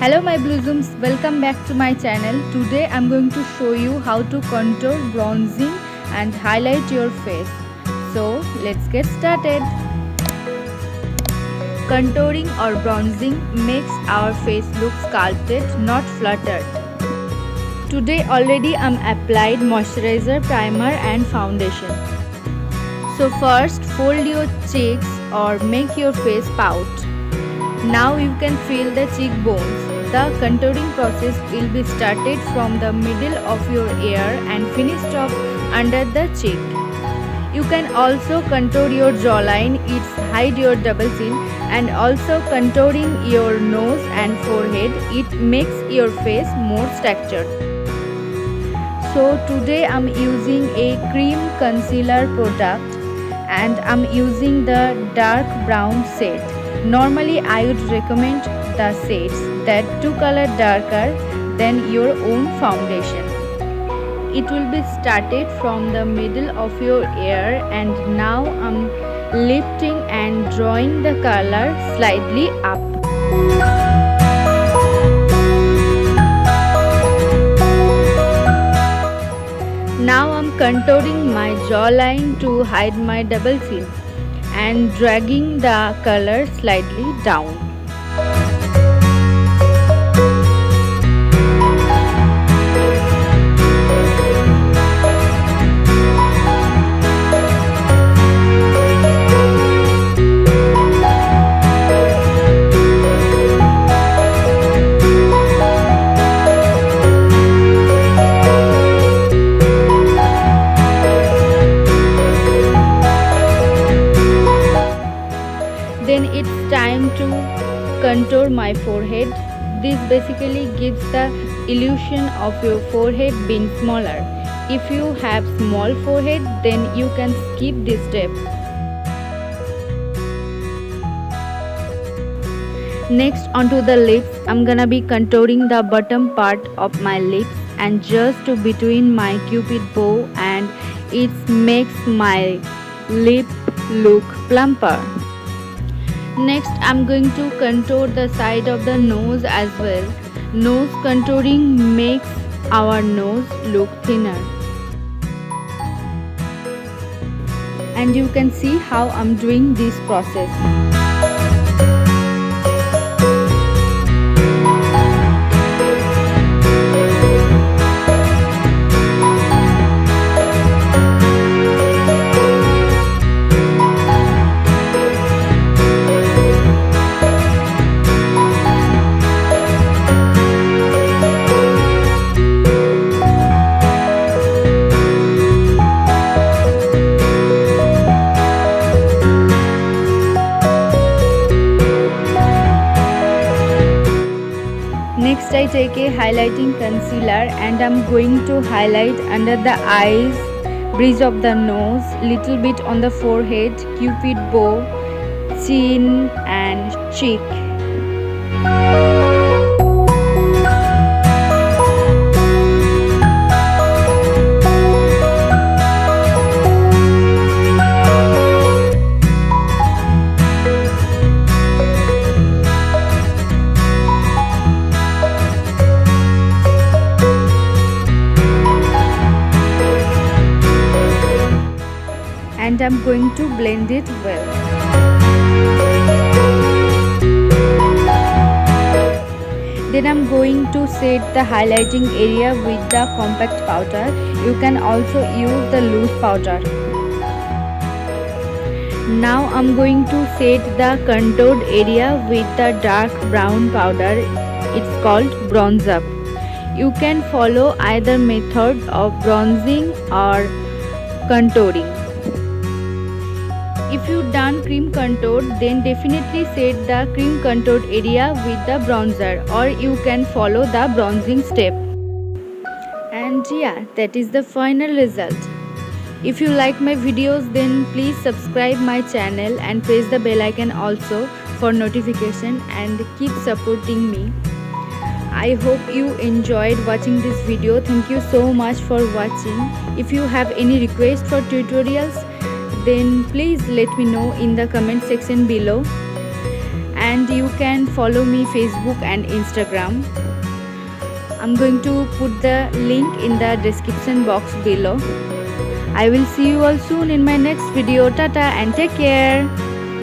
Hello my blue zooms, welcome back to my channel. Today I'm going to show you how to contour, bronzing and highlight your face. So let's get started. Contouring or bronzing makes our face look sculpted, not fluttered. Today already I'm applied moisturizer, primer and foundation. So first fold your cheeks or make your face pout. Now you can feel the cheekbones. The contouring process will be started from the middle of your ear and finished off under the cheek. You can also contour your jawline, it hides your double chin, and also contouring your nose and forehead, it makes your face more structured. So today I'm using a cream concealer product and I'm using the dark brown shade. Normally I would recommend the shades that 2 color darker than your own foundation. It will be started from the middle of your ear and now I'm lifting and drawing the color slightly up. Now I'm contouring my jawline to hide my double chin and dragging the color slightly down. Then it's time to contour my forehead. This basically gives the illusion of your forehead being smaller. If you have small forehead, then you can skip this step. Next, onto the lips, I'm gonna be contouring the bottom part of my lips and just to between my cupid bow, and it makes my lip look plumper. Next, I'm going to contour the side of the nose as well. Nose contouring makes our nose look thinner. And you can see how I'm doing this process. Next I take a highlighting concealer and I'm going to highlight under the eyes, bridge of the nose, little bit on the forehead, cupid bow, chin and cheek. And I'm going to blend it well. Then I'm going to set the highlighting area with the compact powder. You can also use the loose powder. Now I'm going to set the contoured area with the dark brown powder. It's called Bronze Up. You can follow either method of bronzing or contouring. If you done cream contour, then definitely set the cream contoured area with the bronzer, or you can follow the bronzing step. And yeah, that is the final result. If you like my videos, then please subscribe my channel and press the bell icon also for notification and keep supporting me. I hope you enjoyed watching this video. Thank you so much for watching. If you have any request for tutorials, then please let me know in the comment section below. and you can follow me Facebook and Instagram. I'm going to put the link in the description box below. I will see you all soon in my next video. Tata and take care.